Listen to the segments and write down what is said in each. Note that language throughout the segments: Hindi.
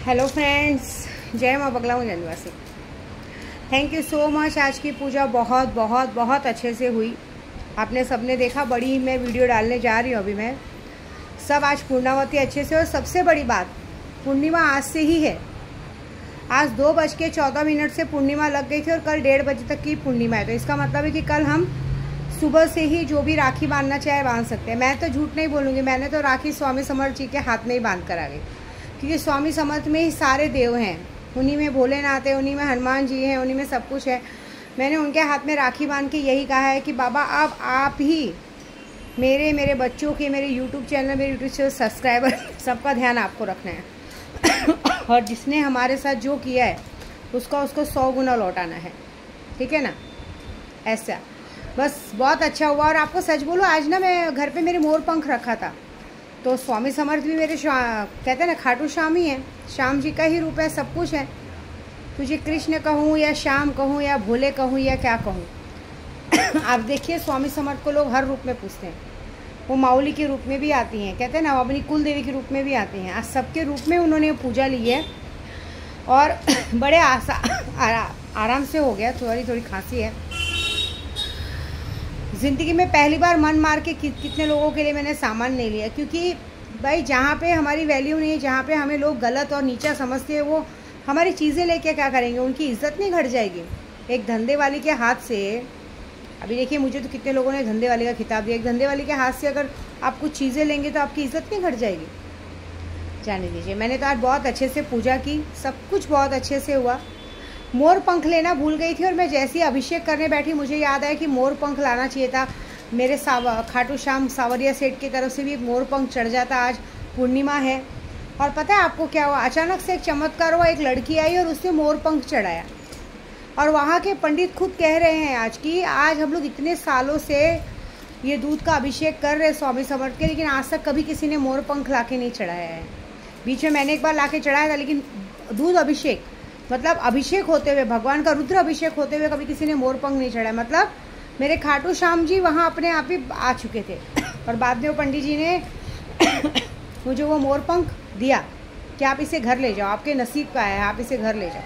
हेलो फ्रेंड्स, जय माँ बगला हूँ जनवासी। Thank you so much. आज की पूजा बहुत बहुत बहुत अच्छे से हुई। आपने सबने देखा, बड़ी मैं वीडियो डालने जा रही हूँ अभी मैं। सब आज पूर्णावती अच्छे से। और सबसे बड़ी बात, पूर्णिमा आज से ही है। आज 2:14 से पूर्णिमा लग गई थी और कल 1:30 बजे तक की पूर्णिमा है। तो इसका मतलब है कि कल हम सुबह से ही जो भी राखी बांधना चाहे बांध सकते हैं। मैं तो झूठ नहीं बोलूँगी, मैंने तो राखी स्वामी समर्थ जी के हाथ में ही बांध कर आ गई, क्योंकि स्वामी समर्थ में ही सारे देव हैं। उन्हीं में भोलेनाथ है, उन्हीं में हनुमान जी हैं, उन्हीं में सब कुछ है। मैंने उनके हाथ में राखी बांध के यही कहा है कि बाबा अब आप ही मेरे बच्चों के, मेरे यूट्यूब चैनल, मेरे यूट्यूब चैनल सब्सक्राइबर, सबका ध्यान आपको रखना है। और जिसने हमारे साथ जो किया है उसको 100 गुना लौटाना है, ठीक है ना। ऐसा बस बहुत अच्छा हुआ। और आपको सच बोलो, आज ना मैं घर पे मेरे मोर पंख रखा था, तो स्वामी समर्थ भी मेरे कहते हैं ना खाटू श्याम ही है, श्याम जी का ही रूप है, सब कुछ है। तुझे कृष्ण कहूँ या श्याम कहूँ या भोले कहूँ या क्या कहूँ। आप देखिए, स्वामी समर्थ को लोग हर रूप में पूछते हैं। वो माउली के रूप में भी आती हैं, कहते हैं ना, अपनी कुल देवी के रूप में भी आती हैं। आज सबके रूप में उन्होंने पूजा ली है और बड़े आराम से हो गया। थोड़ी खांसी है। ज़िंदगी में पहली बार मन मार के कितने लोगों के लिए मैंने सामान नहीं लिया, क्योंकि भाई जहाँ पे हमारी वैल्यू नहीं है, जहाँ पे हमें लोग गलत और नीचा समझते हैं, वो हमारी चीज़ें लेके क्या करेंगे। उनकी इज्जत नहीं घट जाएगी। एक धंधे वाली के हाथ से, अभी देखिए मुझे तो कितने लोगों ने धंधे वाले का खिताब दिया। एक धंधे वाले के हाथ से अगर आप कुछ चीज़ें लेंगे तो आपकी इज्जत नहीं घट जाएगी। जाने दीजिए। मैंने तो आज बहुत अच्छे से पूजा की, सब कुछ बहुत अच्छे से हुआ। मोर पंख लेना भूल गई थी और मैं जैसे ही अभिषेक करने बैठी, मुझे याद आया कि मोर पंख लाना चाहिए था। मेरे खाटू श्याम सावरिया सेठ की तरफ से भी एक मोर पंख चढ़ जाता। आज पूर्णिमा है। और पता है आपको क्या हुआ? अचानक से एक चमत्कार हुआ। एक लड़की आई और उसने मोर पंख चढ़ाया। और वहाँ के पंडित खुद कह रहे हैं आज हम लोग इतने सालों से ये दूध का अभिषेक कर रहे हैं स्वामी समर्थ के, लेकिन आज तक कभी किसी ने मोर पंख ला के नहीं चढ़ाया है। बीच में मैंने एक बार ला के चढ़ाया था, लेकिन दूध अभिषेक मतलब अभिषेक होते हुए, भगवान का रुद्र अभिषेक होते हुए कभी किसी ने मोर पंख नहीं चढ़ाया। मतलब मेरे खाटू श्याम जी वहाँ अपने आप ही आ चुके थे। और बाद में वो पंडित जी ने मुझे वो मोर पंख दिया कि आप इसे घर ले जाओ, आपके नसीब का है, आप इसे घर ले जाओ।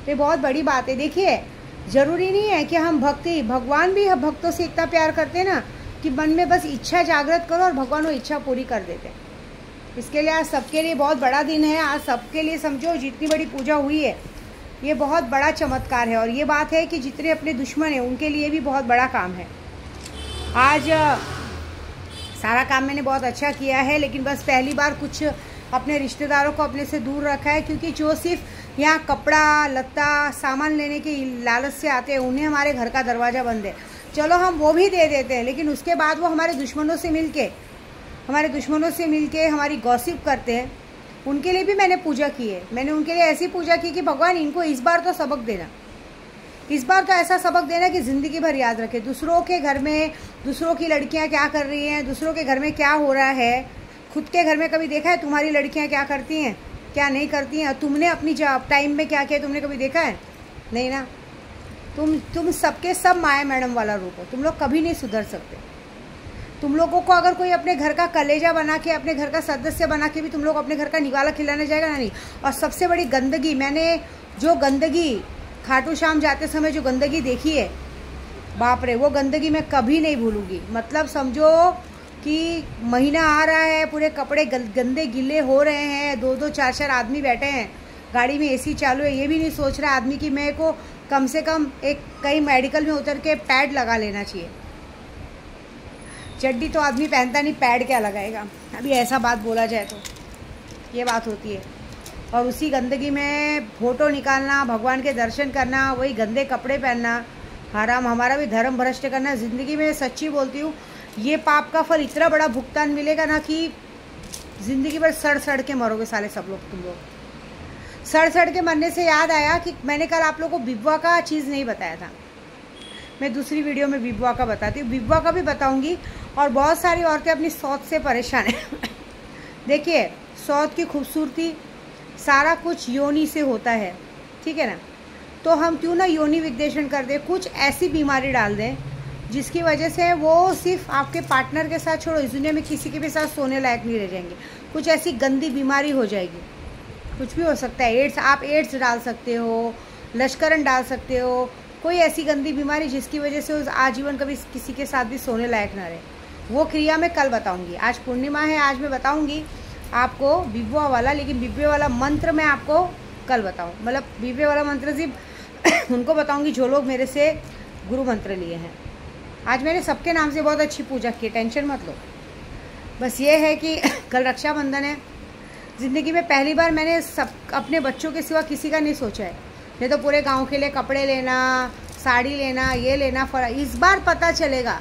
ये बहुत बड़ी बात है। देखिए, ज़रूरी नहीं है कि हम भगवान भी भक्तों से इतना प्यार करते हैं ना कि मन में बस इच्छा जागृत करो और भगवान वो इच्छा पूरी कर देते हैं। इसके लिए आज सबके लिए बहुत बड़ा दिन है। आज सबके लिए समझो, जितनी बड़ी पूजा हुई है ये बहुत बड़ा चमत्कार है। और ये बात है कि जितने अपने दुश्मन हैं उनके लिए भी बहुत बड़ा काम है। आज सारा काम मैंने बहुत अच्छा किया है, लेकिन बस पहली बार कुछ अपने रिश्तेदारों को अपने से दूर रखा है, क्योंकि जो सिर्फ यहाँ कपड़ा लत्ता सामान लेने के लालच से आते हैं, उन्हें हमारे घर का दरवाज़ा बंद है। चलो हम वो भी दे देते हैं, लेकिन उसके बाद वो हमारे दुश्मनों से मिल के हमारी गॉसिप करते हैं। उनके लिए भी मैंने पूजा की है। मैंने उनके लिए ऐसी पूजा की कि भगवान इनको इस बार तो सबक देना, इस बार तो ऐसा सबक देना कि ज़िंदगी भर याद रखे। दूसरों के घर में दूसरों की लड़कियां क्या कर रही हैं, दूसरों के घर में क्या हो रहा है, खुद के घर में कभी देखा है तुम्हारी लड़कियां क्या करती हैं, क्या नहीं करती हैं? तुमने अपनी टाइम में क्या किया, तुमने कभी देखा है? नहीं ना। तुम सबके सब माया मैडम वाला रूप हो। तुम लोग कभी नहीं सुधर सकते। तुम लोगों को अगर कोई अपने घर का कलेजा बना के, अपने घर का सदस्य बना के भी तुम लोग अपने घर का निवाला खिलाने जाएगा ना, नहीं। और सबसे बड़ी गंदगी, मैंने जो गंदगी खाटू श्याम जाते समय जो गंदगी देखी है, बाप रे, वो गंदगी मैं कभी नहीं भूलूंगी। मतलब समझो कि महीना आ रहा है, पूरे कपड़े गंदे गिले हो रहे हैं, 2-2 4-4 आदमी बैठे हैं, गाड़ी में एसी चालू है, ये भी नहीं सोच रहा आदमी कि मेरे को कम से कम कहीं मेडिकल में उतर के पैड लगा लेना चाहिए। चड्डी तो आदमी पहनता नहीं, पैड क्या लगाएगा। अभी ऐसा बात बोला जाए तो ये बात होती है। और उसी गंदगी में फ़ोटो निकालना, भगवान के दर्शन करना, वही गंदे कपड़े पहनना, हराम हमारा भी धर्म भ्रष्ट करना। ज़िंदगी में सच्ची बोलती हूँ, ये पाप का फल इतना बड़ा भुगतान मिलेगा ना कि ज़िंदगी भर सड़ के मरोगे साले सब लोग। तुम लोग सड़ के मरने से याद आया कि मैंने कल आप लोगों को विवाह का चीज़ नहीं बताया था। मैं दूसरी वीडियो में विवाह का बताती हूँ, विवाह का भी बताऊँगी। और बहुत सारी औरतें अपनी सौत से परेशान हैं। देखिए, सौत की खूबसूरती सारा कुछ योनि से होता है, ठीक है ना। तो हम क्यों ना योनि विद्वेषण कर दें, कुछ ऐसी बीमारी डाल दें जिसकी वजह से वो सिर्फ आपके पार्टनर के साथ छोड़ो, इस दुनिया में किसी के भी साथ सोने लायक नहीं रह जाएंगे। कुछ ऐसी गंदी बीमारी हो जाएगी। कुछ भी हो सकता है। एड्स, आप एड्स डाल सकते हो, लश्करन डाल सकते हो, कोई ऐसी गंदी बीमारी जिसकी वजह से उस आजीवन कभी किसी के साथ भी सोने लायक ना रहे। वो क्रिया मैं कल बताऊंगी। आज पूर्णिमा है, आज मैं बताऊंगी आपको बिब्बुआ वाला, लेकिन बिब्बे वाला मंत्र मैं आपको कल बताऊँ। मतलब बिब्बे वाला मंत्र सिर्फ उनको बताऊंगी जो लोग मेरे से गुरु मंत्र लिए हैं। आज मैंने सबके नाम से बहुत अच्छी पूजा की, टेंशन मत लो। बस ये है कि कल रक्षाबंधन है। ज़िंदगी में पहली बार मैंने सब अपने बच्चों के सिवा किसी का नहीं सोचा है। नहीं तो पूरे गांव के लिए कपड़े लेना, साड़ी लेना, ये लेना, इस बार पता चलेगा,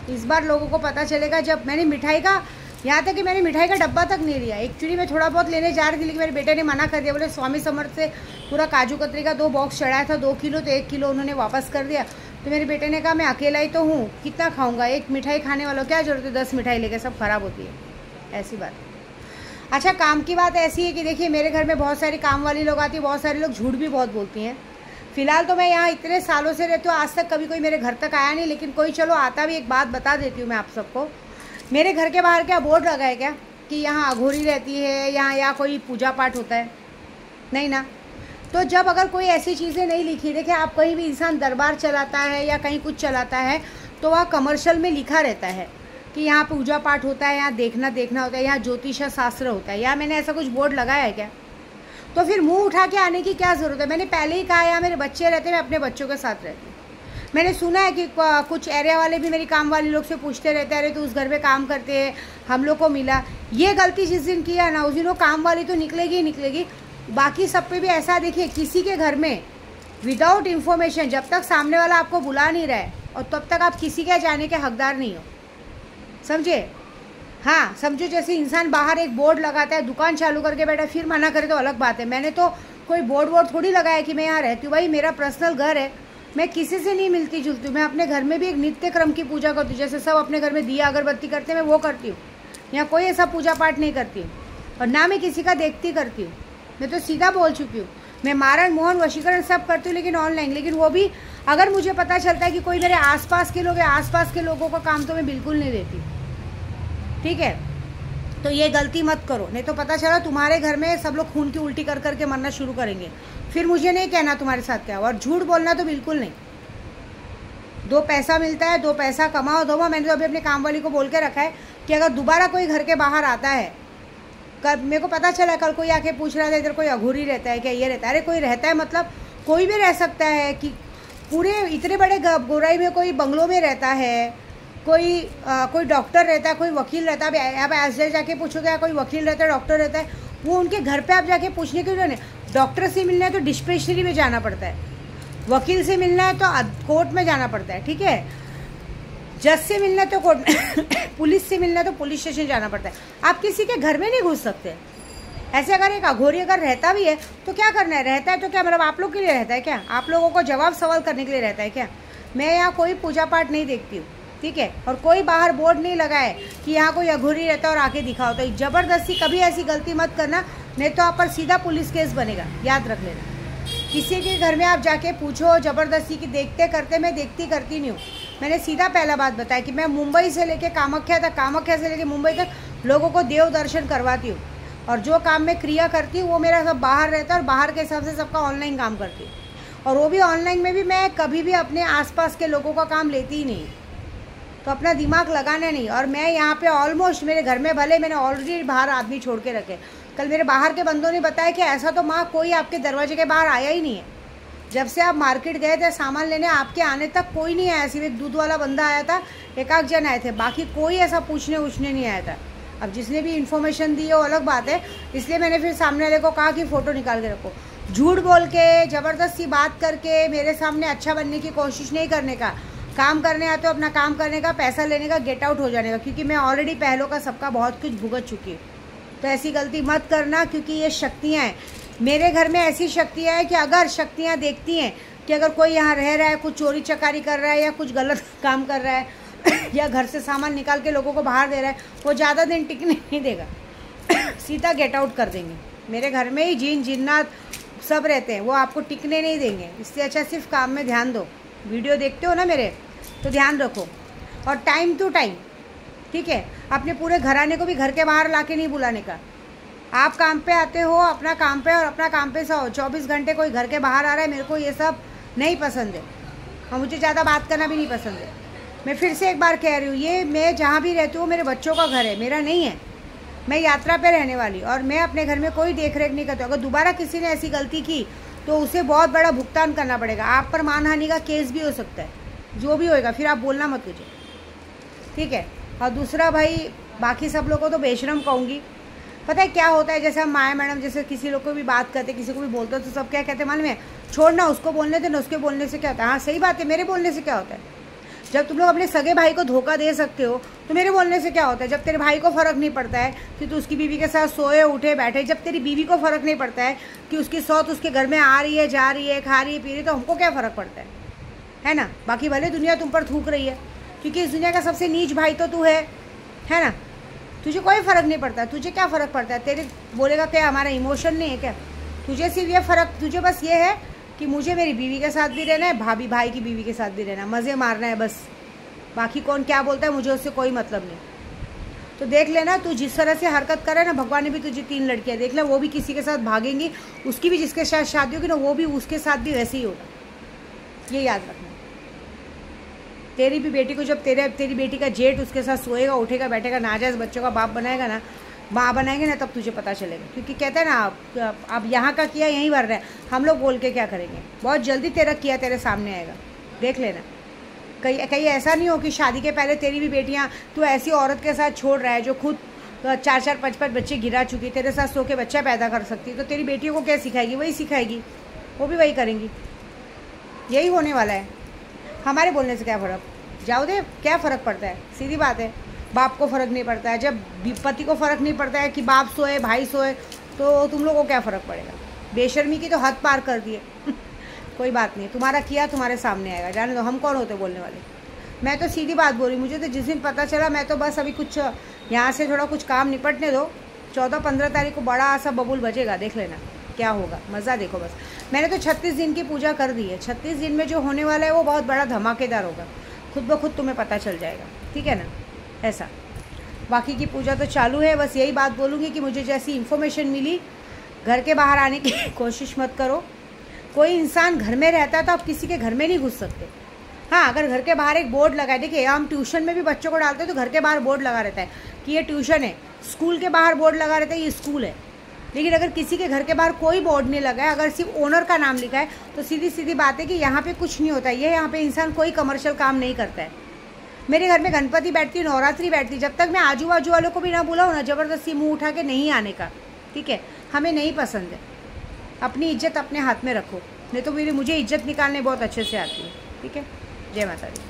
इस बार लोगों को पता चलेगा जब मैंने मिठाई का, यहाँ तक कि मैंने मिठाई का डब्बा तक नहीं लिया। एक्चुअली मैं थोड़ा बहुत लेने जा रही थी, लेकिन मेरे बेटे ने मना कर दिया। बोले स्वामी समर्थ से पूरा काजू कतरी का 2 बॉक्स चढ़ाया था, 2 किलो, तो 1 किलो उन्होंने वापस कर दिया। तो मेरे बेटे ने कहा मैं अकेला ही तो हूँ, कितना खाऊंगा, एक मिठाई खाने वालों क्या जरूरत है 10 मिठाई लेके, सब खराब होती है। ऐसी बात। अच्छा, काम की बात ऐसी है कि देखिए मेरे घर में बहुत सारी काम वाली लोग आती है, बहुत सारे लोग झूठ भी बहुत बोलती हैं। फिलहाल तो मैं यहाँ इतने सालों से रहती हूँ, आज तक कभी कोई मेरे घर तक आया नहीं, लेकिन कोई चलो आता भी। एक बात बता देती हूँ मैं आप सबको, मेरे घर के बाहर क्या बोर्ड लगा है क्या कि यहाँ अघोरी रहती है, यहाँ या कोई पूजा पाठ होता है? नहीं ना। तो जब अगर कोई ऐसी चीज़ें नहीं लिखी, देखिए आप कहीं भी इंसान दरबार चलाता है या कहीं कुछ चलाता है तो वहाँ कमर्शियल में लिखा रहता है कि यहाँ पूजा पाठ होता है, यहाँ देखना होता है, यहाँ ज्योतिष शास्त्र होता है। या मैंने ऐसा कुछ बोर्ड लगाया है क्या? तो फिर मुंह उठा के आने की क्या ज़रूरत है? मैंने पहले ही कहा, यहाँ मेरे बच्चे रहते हैं, मैं अपने बच्चों के साथ रहती हूँ। मैंने सुना है कि कुछ एरिया वाले भी मेरी काम वाले लोग से पूछते रहते हैं, अरे तो उस घर में काम करते हैं, हम लोग को मिला। ये गलती जिस दिन किया ना, उस दिन वो काम वाली तो निकलेगी ही निकलेगी। बाकी सब पे भी ऐसा, देखिए किसी के घर में विदाउट इन्फॉर्मेशन, जब तक सामने वाला आपको बुला नहीं रहा है और तब तक आप किसी के जाने के हकदार नहीं हो, समझे? हाँ, समझो जैसे इंसान बाहर एक बोर्ड लगाता है, दुकान चालू करके बैठा, फिर मना करे तो अलग बात है। मैंने तो कोई बोर्ड थोड़ी लगाया कि मैं यहाँ रहती हूँ। भाई मेरा पर्सनल घर है, मैं किसी से नहीं मिलती जुलती हूँ। मैं अपने घर में भी एक नित्य क्रम की पूजा करती हूँ, जैसे सब अपने घर में दिया अगरबत्ती करते हैं, मैं वो करती हूँ। यहाँ कोई ऐसा पूजा पाठ नहीं करती हूँ और ना मैं किसी का देखती करती हूँ। मैं तो सीधा बोल चुकी हूँ, मैं मारण मोहन वशीकरण सब करती हूँ, लेकिन ऑनलाइन। लेकिन वो भी अगर मुझे पता चलता है कि कोई मेरे आसपास के लोग हैं, आसपास के लोगों का काम तो मैं बिल्कुल नहीं देती, ठीक है? तो ये गलती मत करो, नहीं तो पता चला तुम्हारे घर में सब लोग खून की उल्टी कर करके मरना शुरू करेंगे, फिर मुझे नहीं कहना तुम्हारे साथ क्या। और झूठ बोलना तो बिल्कुल नहीं। 2 पैसा मिलता है, 2 पैसा कमाओ दो। मैंने तो अभी अपने काम वाली को बोल के रखा है कि अगर दोबारा कोई घर के बाहर आता है, कल मेरे को पता चला कल कोई आके पूछ रहा था इधर कोई अघोरी रहता है क्या, ये रहता है, अरे कोई रहता है मतलब कोई भी रह सकता है। कि पूरे इतने बड़े गोराई में कोई बंगलों में रहता है, कोई डॉक्टर रहता है, कोई वकील रहता है। आप ऐसे जाके पूछोगे कोई वकील रहता है, डॉक्टर रहता है, वो उनके घर पे आप जाके पूछने के लिए, डॉक्टर से मिलना है तो डिस्पेंसरी में जाना पड़ता है, वकील से मिलना है तो कोर्ट में जाना पड़ता है, ठीक है? जज से मिलना है तो कोर्ट में, पुलिस से मिलना है तो पुलिस स्टेशन जाना पड़ता है। आप किसी के घर में नहीं घुस सकते। ऐसे अगर एक अघोरी अगर रहता भी है तो क्या करना है? रहता है तो क्या मतलब आप लोग के लिए रहता है क्या? आप लोगों को जवाब सवाल करने के लिए रहता है क्या? मैं यहाँ कोई पूजा पाठ नहीं देखती हूँ, ठीक है? और कोई बाहर बोर्ड नहीं लगा है कि यहाँ कोई अघोरी रहता है और आके दिखाओ। तो ज़बरदस्ती कभी ऐसी गलती मत करना, नहीं तो आप पर सीधा पुलिस केस बनेगा, याद रख लेना। किसी के घर में आप जाके पूछो ज़बरदस्ती की देखते करते, मैं देखती करती नहीं हूँ। मैंने सीधा पहला बात बताया कि मैं मुंबई से लेके कामाख्या तक, कामाख्या से लेके मुंबई तक लोगों को देव दर्शन करवाती हूँ। और जो काम मैं क्रिया करती हूँ वो मेरा सब बाहर रहता है और बाहर के हिसाब से सबका ऑनलाइन काम करती हूँ। और वो भी ऑनलाइन में भी मैं कभी भी अपने आसपास के लोगों का काम लेती ही नहीं, तो अपना दिमाग लगाना नहीं। और मैं यहाँ पे ऑलमोस्ट मेरे घर में भले मैंने ऑलरेडी बाहर आदमी छोड़ के रखे। कल मेरे बाहर के बंदों ने बताया कि ऐसा तो माँ कोई आपके दरवाजे के बाहर आया ही नहीं है। जब से आप मार्केट गए थे सामान लेने, आपके आने तक कोई नहीं आया। सिर्फ एक दूध वाला बंदा आया था, 1-8 जन आए थे, बाकी कोई ऐसा पूछने उछने नहीं आया था। अब जिसने भी इन्फॉर्मेशन दी है वो अलग बात है, इसलिए मैंने फिर सामने वाले को कहा कि फ़ोटो निकाल के रखो। झूठ बोल के ज़बरदस्ती बात करके मेरे सामने अच्छा बनने की कोशिश नहीं करने का। काम करने आते हो अपना काम करने का, पैसा लेने का, गेट आउट हो जाने का, क्योंकि मैं ऑलरेडी पहलों का सबका बहुत कुछ भुगत चुकी हूँ। तो ऐसी गलती मत करना, क्योंकि ये शक्तियाँ हैं। मेरे घर में ऐसी शक्तियाँ हैं कि अगर शक्तियाँ देखती हैं कि अगर कोई यहाँ रह रहा है, कुछ चोरी चकारी कर रहा है या कुछ गलत काम कर रहा है या घर से सामान निकाल के लोगों को बाहर दे रहा है, वो ज़्यादा दिन टिकने नहीं देगा, सीधा गेट आउट कर देंगे। मेरे घर में ही जिन जिन्नात सब रहते हैं, वो आपको टिकने नहीं देंगे। इससे अच्छा सिर्फ काम में ध्यान दो। वीडियो देखते हो ना मेरे, तो ध्यान रखो और टाइम टू टाइम, ठीक है? अपने पूरे घराने को भी घर के बाहर ला के नहीं बुलाने का, आप काम पे आते हो अपना काम पे और अपना काम पे सो। 24 घंटे कोई घर के बाहर आ रहा है, मेरे को ये सब नहीं पसंद है और मुझे ज़्यादा बात करना भी नहीं पसंद है। मैं फिर से एक बार कह रही हूँ, ये मैं जहाँ भी रहती हूँ मेरे बच्चों का घर है, मेरा नहीं है। मैं यात्रा पे रहने वाली और मैं अपने घर में कोई देख रेख नहीं करती। अगर दोबारा किसी ने ऐसी गलती की तो उसे बहुत बड़ा भुगतान करना पड़ेगा। आप पर मानहानि का केस भी हो सकता है, जो भी होएगा फिर आप बोलना मत मुझे, ठीक है। और दूसरा भाई, बाकी सब लोगों को तो बेशरम कहूँगी। पता है क्या होता है, जैसे हम माया मैडम जैसे किसी लोग को भी बात करते, किसी को भी बोलते हो तो सब क्या कहते हैं मालूम है, छोड़ना उसको बोलने दे ना, उसके बोलने से क्या होता है। हाँ सही बात है, मेरे बोलने से क्या होता है। जब तुम लोग अपने सगे भाई को धोखा दे सकते हो तो मेरे बोलने से क्या होता है। जब तेरे भाई को फ़र्क नहीं पड़ता है कि तू उसकी बीवी के साथ सोए उठे बैठे, जब तेरी बीवी को फ़र्क नहीं पड़ता है कि उसकी सौत उसके घर में आ रही है, जा रही है, खा रही है, पी रही है, तो हमको क्या फ़र्क पड़ता है ना। बाकी भले दुनिया तुम पर थूक रही है, क्योंकि इस दुनिया का सबसे नीच भाई तो तू है ना। तुझे कोई फ़र्क नहीं पड़ता, तुझे क्या फ़र्क पड़ता है। तेरे बोलेगा क्या हमारा इमोशन नहीं है क्या। तुझे सिर्फ ये फ़र्क, तुझे बस ये है कि मुझे मेरी बीवी के साथ भी रहना है, भाभी भाई की बीवी के साथ भी रहना, मज़े मारना है बस। बाकी कौन क्या बोलता है मुझे उससे कोई मतलब नहीं। तो देख लेना, तू जिस तरह से हरकत करे ना, भगवान ने भी तुझे 3 लड़कियां देख ले, वो भी किसी के साथ भागेंगी, उसकी भी जिसके साथ शादी होगी ना वो भी उसके साथ भी वैसे ही होगा, ये याद रखना। तेरी भी बेटी को जब तेरी बेटी का जेठ उसके साथ सोएगा उठेगा बैठेगा, नाजायज़ बच्चों का बाप बनाएगा ना, माँ बनाएंगे ना, तब तुझे पता चलेगा। क्योंकि कहते हैं ना, अब यहाँ का किया यहीं भर रहा है, हम लोग बोल के क्या करेंगे। बहुत जल्दी तेरा किया तेरे सामने आएगा, देख लेना। कहीं ऐसा नहीं हो कि शादी के पहले तेरी भी बेटियाँ तू ऐसी औरत के साथ छोड़ रहा है जो खुद 4-4 5-5 बच्चे गिरा चुकी, तेरे साथ सो के बच्चा पैदा कर सकती है, तो तेरी बेटियों को क्या सिखाएगी, वही सिखाएगी, वो भी वही करेंगी। यही होने वाला है। हमारे बोलने से क्या फ़र्क, जाओ दे, क्या फ़र्क पड़ता है। सीधी बात है, बाप को फ़र्क नहीं पड़ता है, जब पति को फ़र्क नहीं पड़ता है कि बाप सोए भाई सोए, तो तुम लोगों को क्या फ़र्क पड़ेगा। बेशर्मी की तो हद पार कर दिए। कोई बात नहीं, तुम्हारा किया तुम्हारे सामने आएगा, जाने दो, हम कौन होते बोलने वाले। मैं तो सीधी बात बोल रही, मुझे तो जिस दिन पता चला, मैं तो बस अभी कुछ यहाँ से थोड़ा कुछ काम निपटने दो, 14-15 तारीख को बड़ा सा बबूल बजेगा, देख लेना क्या होगा, मज़ा देखो बस। मैंने तो 36 दिन की पूजा कर दी है, 36 दिन में जो होने वाला है वो बहुत बड़ा धमाकेदार होगा, खुद ब खुद तुम्हें पता चल जाएगा, ठीक है ना। ऐसा बाकी की पूजा तो चालू है। बस यही बात बोलूँगी कि मुझे जैसी इन्फॉर्मेशन मिली, घर के बाहर आने की कोशिश मत करो। कोई इंसान घर में रहता है तो आप किसी के घर में नहीं घुस सकते। हाँ, अगर घर के बाहर एक बोर्ड लगा है, देखिए हम ट्यूशन में भी बच्चों को डालते हैं तो घर के बाहर बोर्ड लगा रहता है कि ये ट्यूशन है, स्कूल के बाहर बोर्ड लगा रहता है ये स्कूल है। लेकिन अगर किसी के घर के बाहर कोई बोर्ड नहीं लगा है, अगर सिर्फ ओनर का नाम लिखा है, तो सीधी सीधी बात है कि यहाँ पे कुछ नहीं होता है। ये यहाँ पे इंसान कोई कमर्शियल काम नहीं करता है। मेरे घर में गणपति बैठती, नवरात्रि बैठती, जब तक मैं आजू बाजू वालों को भी ना बुलाऊँ ना, ज़बरदस्ती मुँह उठा के नहीं आने का, ठीक है। हमें नहीं पसंद है। अपनी इज्जत अपने हाथ में रखो, नहीं तो मुझे इज्जत निकालने बहुत अच्छे से आती है, ठीक है। जय माता दी।